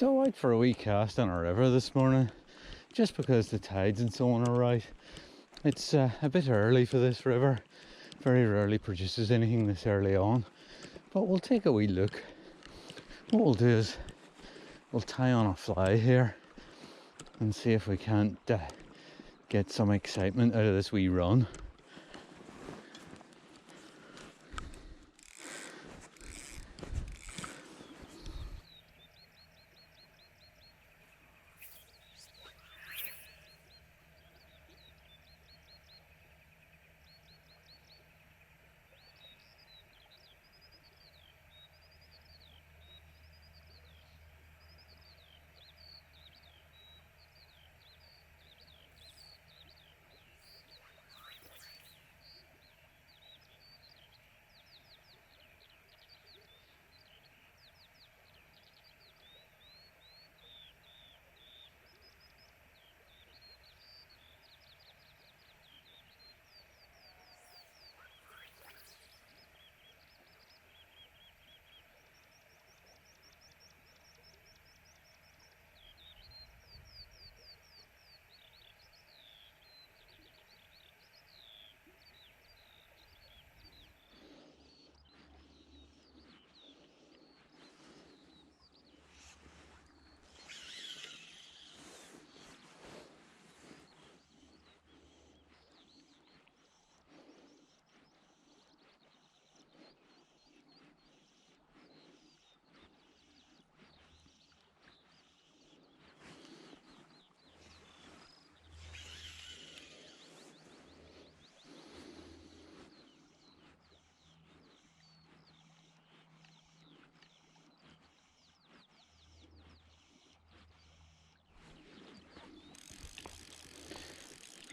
So out for a wee cast on a river this morning, just because the tides and so on are right. It's a bit early for this river, very rarely produces anything this early on, but we'll take a wee look. What we'll do is we'll tie on a fly here and see if we can't get some excitement out of this wee run.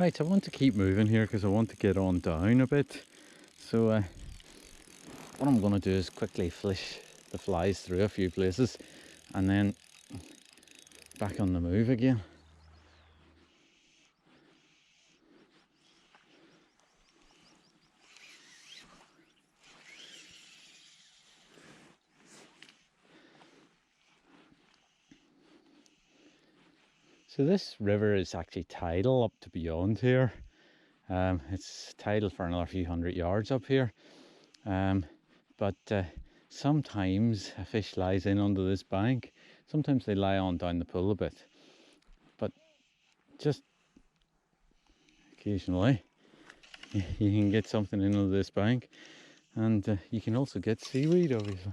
Right, I want to keep moving here because I want to get on down a bit. So what I'm going to do is quickly flish the flies through a few places and then back on the move again. So this river is actually tidal up to beyond here. It's tidal for another few hundred yards up here. But sometimes a fish lies in under this bank. Sometimes they lie on down the pool a bit. But just occasionally you can get something in under this bank. And you can also get seaweed, obviously.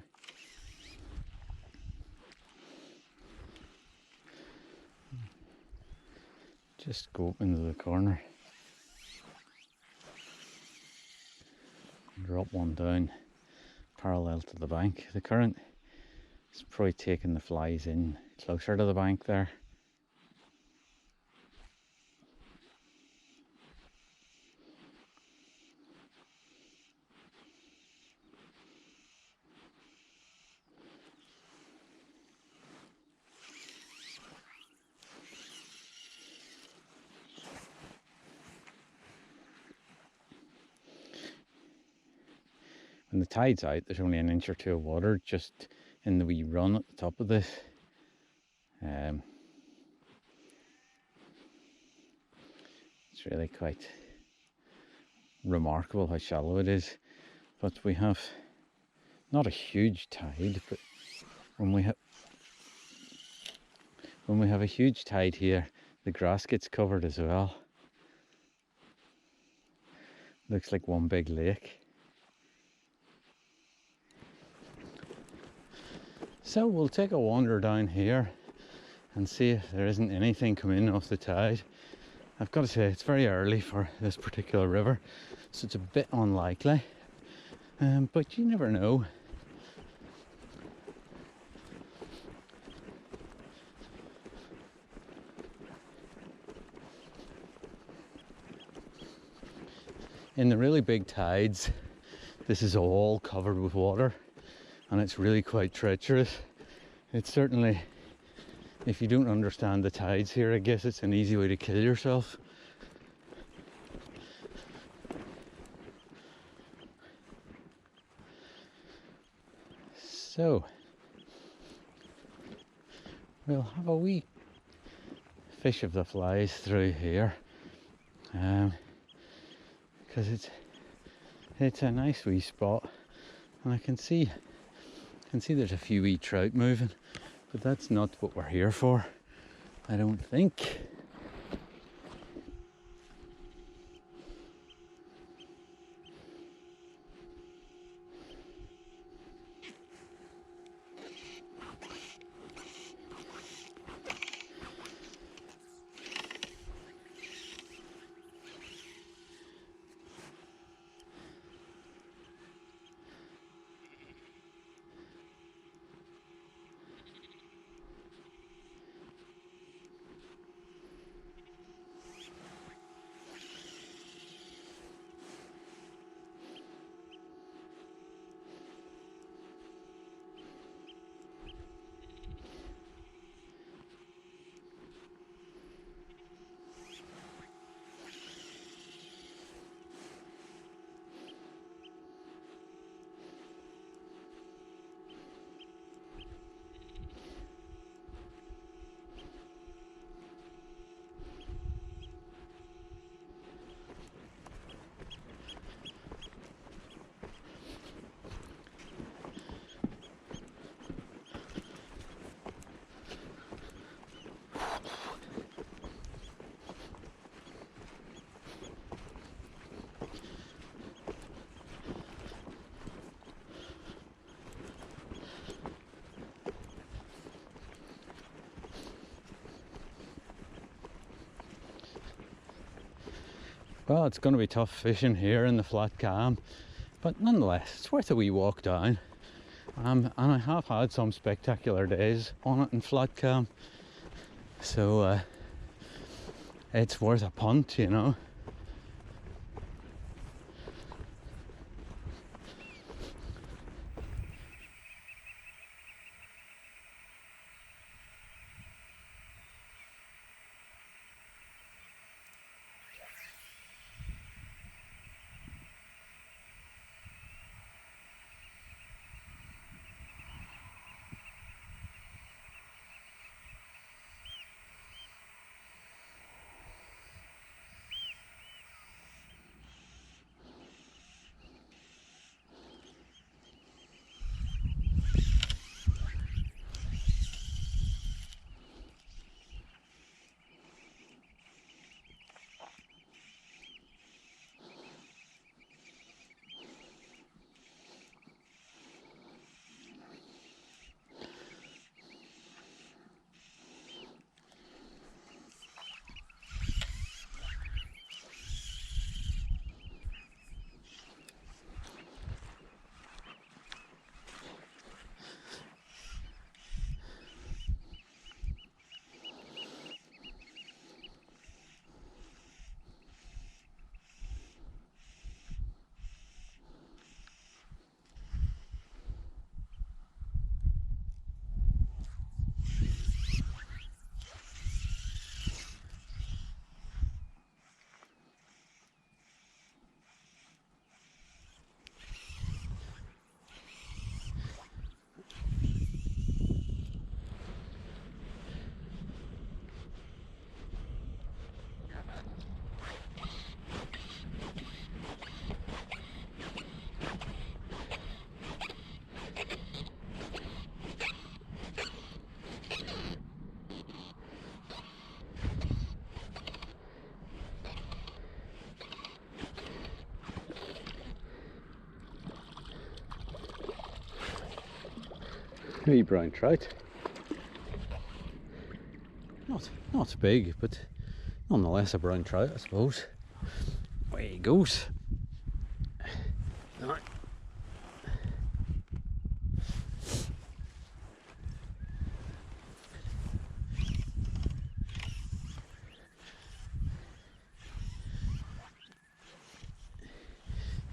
Just go up into the corner. Drop one down parallel to the bank. The current is probably taking the flies in closer to the bank there. When the tide's out, there's only an inch or two of water just in the wee run at the top of this. It's really quite remarkable how shallow it is. But we have not a huge tide, but when we have a huge tide here, the grass gets covered as well. Looks like one big lake. So we'll take a wander down here and see if there isn't anything coming off the tide. I've got to say it's very early for this particular river, so it's a bit unlikely, but you never know. In the really big tides, this is all covered with water and it's really quite treacherous. It's certainly, if you don't understand the tides here, I guess it's an easy way to kill yourself. So we'll have a wee fish of the flies through here, because it's a nice wee spot, and I can see there's a few wee trout moving, but that's not what we're here for, I don't think. Well, it's going to be tough fishing here in the flat calm, but nonetheless, it's worth a wee walk down. And I have had some spectacular days on it in flat calm, so it's worth a punt, you know. Wee brown trout. Not big, but nonetheless a brown trout, I suppose. Away he goes. Right.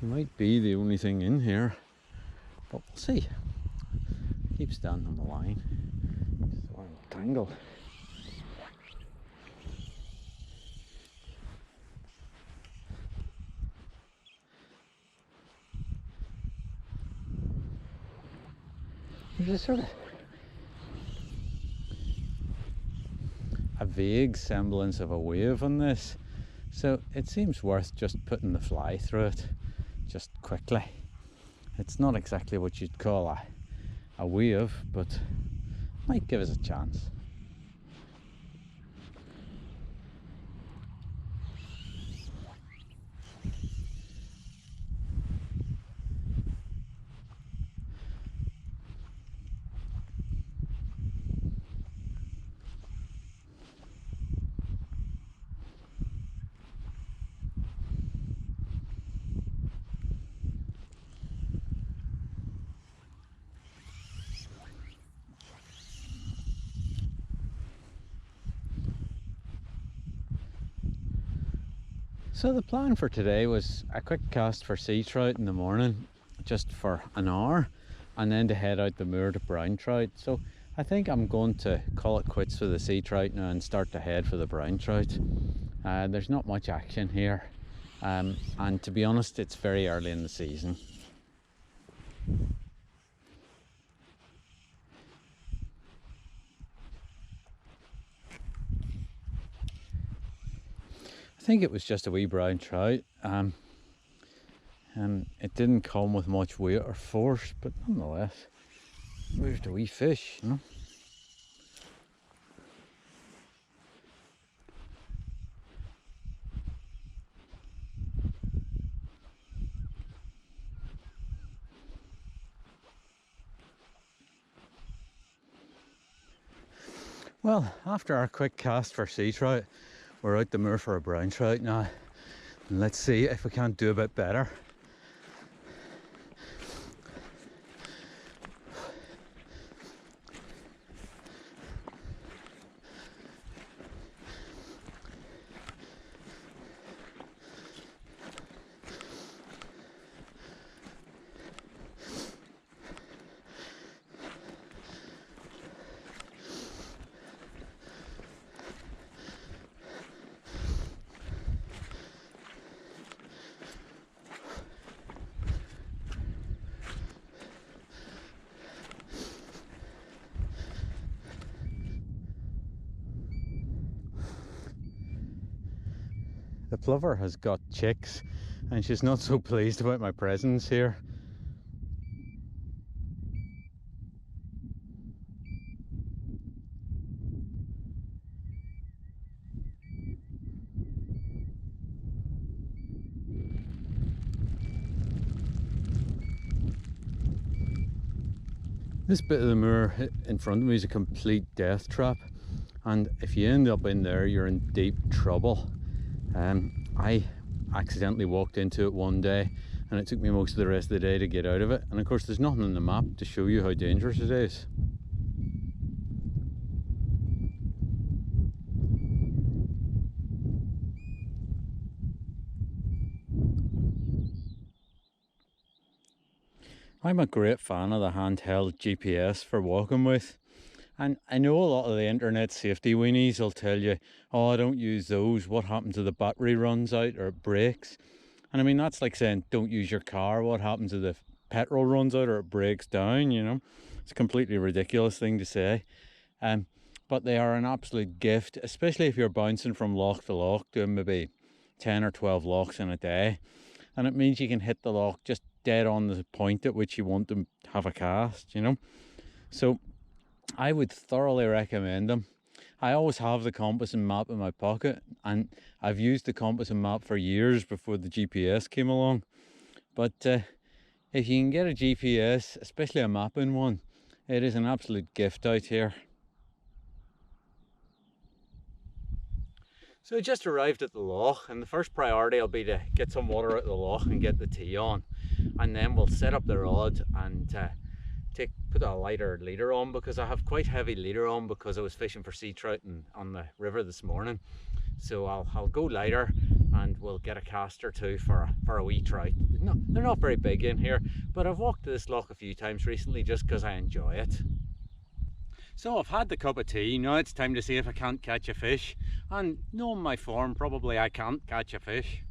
He might be the only thing in here, but we'll see. Keep standing on the line. Just want to tangle. There's a sort of a vague semblance of a wave on this, so it seems worth just putting the fly through it just quickly. It's not exactly what you'd call a wave, but might give us a chance. So the plan for today was a quick cast for sea trout in the morning, just for an hour, and then to head out the moor to brown trout. So I think I'm going to call it quits for the sea trout now and start to head for the brown trout. There's not much action here, and to be honest, it's very early in the season. I think it was just a wee brown trout, and it didn't come with much weight or force, but nonetheless, moved a wee fish, you know. Well, after our quick cast for sea trout, we're out the moor for a brown trout now, and let's see if we can't do a bit better. The plover has got chicks and she's not so pleased about my presence here. This bit of the moor in front of me is a complete death trap, and if you end up in there, you're in deep trouble. I accidentally walked into it one day and it took me most of the rest of the day to get out of it, and of course there's nothing on the map to show you how dangerous it is. I'm a great fan of the handheld GPS for walking with, and I know a lot of the internet safety weenies will tell you, oh, don't use those, what happens if the battery runs out or it breaks? And I mean, that's like saying don't use your car, what happens if the petrol runs out or it breaks down, you know? It's a completely ridiculous thing to say. But they are an absolute gift, especially if you're bouncing from loch to loch, doing maybe 10 or 12 lochs in a day. And it means you can hit the loch just dead on the point at which you want to have a cast, you know? So I would thoroughly recommend them. I always have the compass and map in my pocket, and I've used the compass and map for years before the GPS came along. But if you can get a GPS, especially a mapping one, it is an absolute gift out here. So I just arrived at the loch, and the first priority will be to get some water out of the loch and get the tee on, and then we'll set up the rod and put a lighter leader on, because I have quite heavy leader on because I was fishing for sea trout on the river this morning. So I'll go lighter and we'll get a cast or two for a wee trout. No, they're not very big in here, but I've walked to this loch a few times recently just because I enjoy it. So I've had the cup of tea, now it's time to see if I can't catch a fish, and knowing my form, probably I can't catch a fish.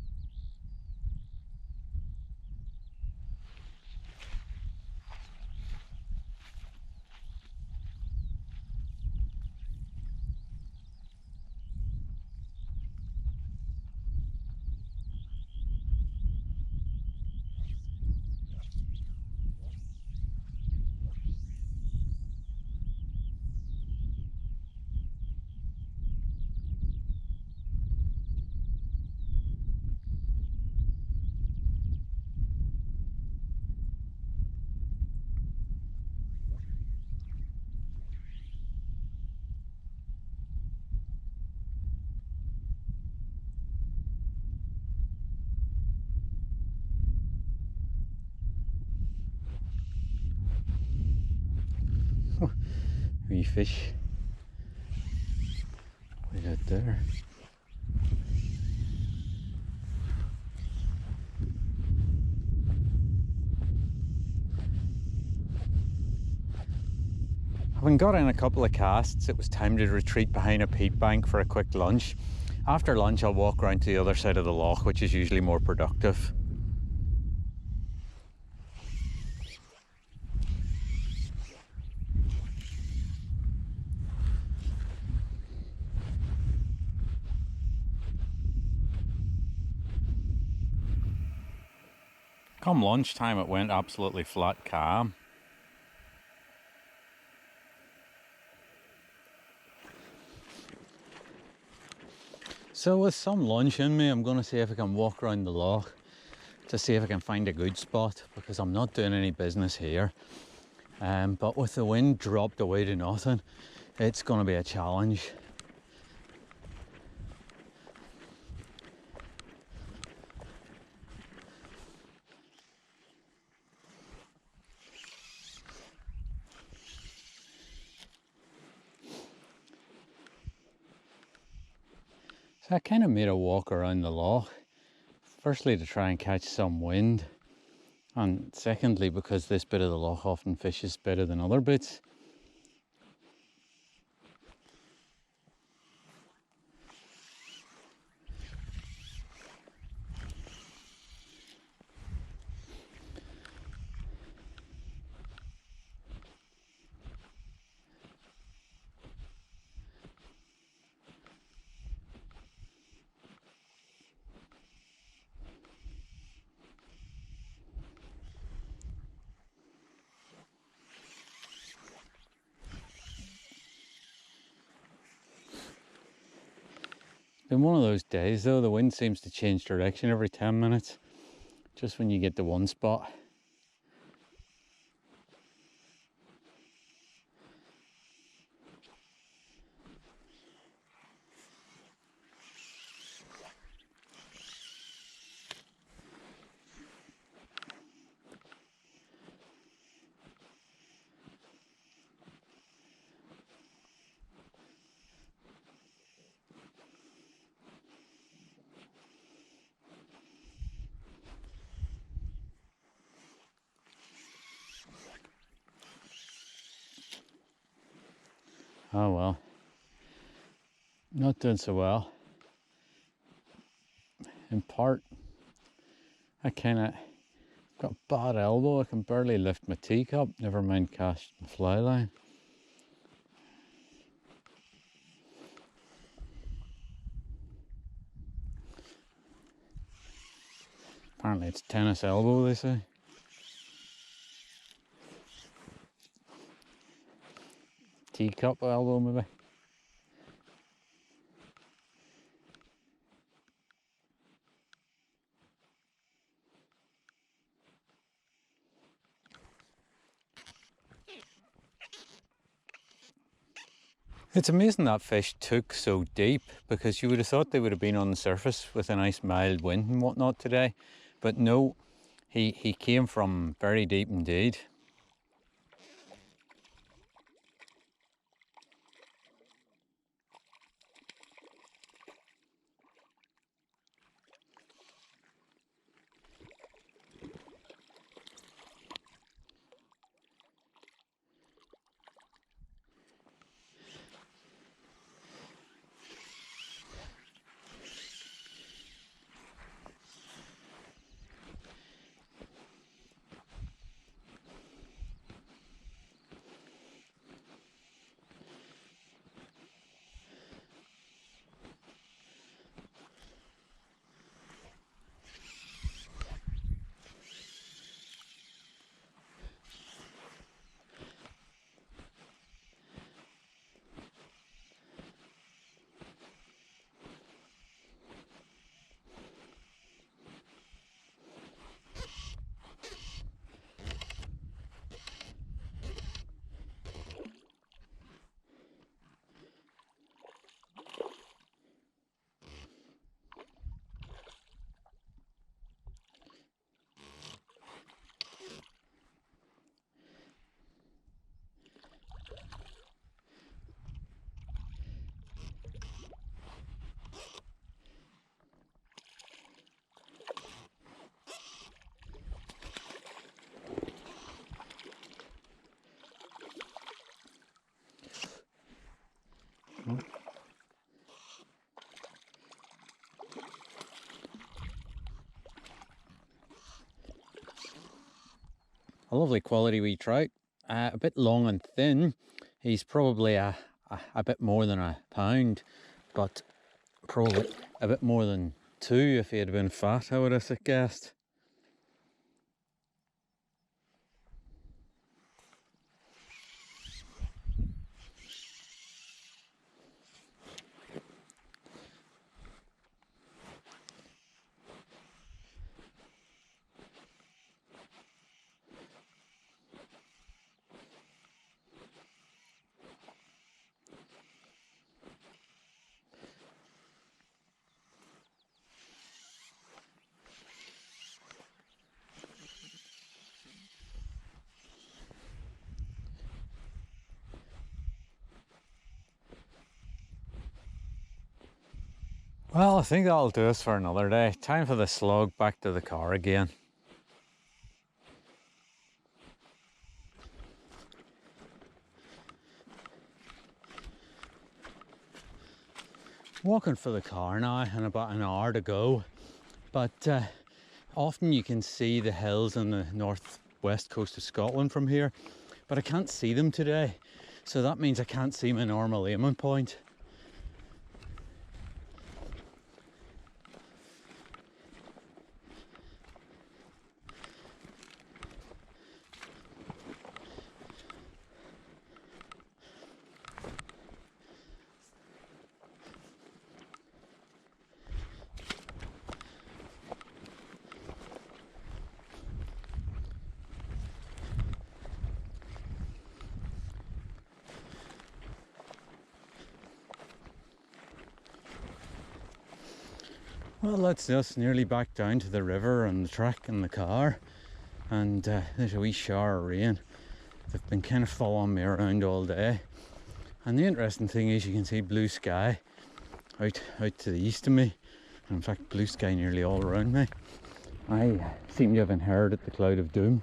wee fish way out there. Having got in a couple of casts, it was time to retreat behind a peat bank for a quick lunch. After lunch, I'll walk around to the other side of the loch, which is usually more productive. Come lunchtime, it went absolutely flat calm. So with some lunch in me, I'm going to see if I can walk around the loch to see if I can find a good spot, because I'm not doing any business here. But with the wind dropped away to nothing, it's going to be a challenge. So I kind of made a walk around the loch, firstly to try and catch some wind, and secondly because this bit of the loch often fishes better than other bits. Been one of those days though, the wind seems to change direction every 10 minutes, just when you get to one spot. Oh well, not doing so well. In part, I kind of got a bad elbow. I can barely lift my teacup, never mind cast the fly line. Apparently it's tennis elbow, they say. Teacup elbow, maybe. It's amazing that fish took so deep, because you would have thought they would have been on the surface with a nice mild wind and whatnot today. But no, he came from very deep indeed. A lovely quality wee trout, a bit long and thin. He's probably a bit more than a pound, but probably a bit more than 2 if he had been fat, I would have guessed. Well, I think that'll do us for another day. Time for the slog back to the car again. Walking for the car now and about an hour to go, but often you can see the hills on the northwest coast of Scotland from here, but I can't see them today, so that means I can't see my normal aiming point. Well, that's us nearly back down to the river and the track and the car, and there's a wee shower of rain. They've been kind of following me around all day, and the interesting thing is you can see blue sky out to the east of me, and in fact blue sky nearly all around me. I seem to have inherited the cloud of doom.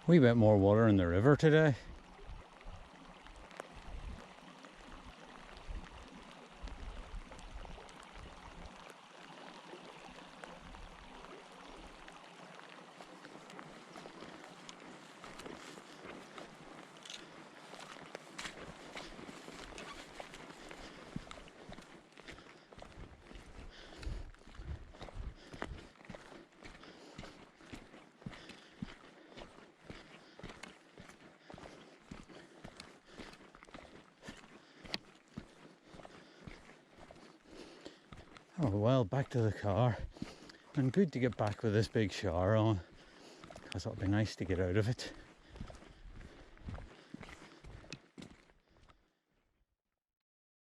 Wee bit more water in the river today. Oh well, back to the car, and good to get back with this big shower on, because it'll be nice to get out of it.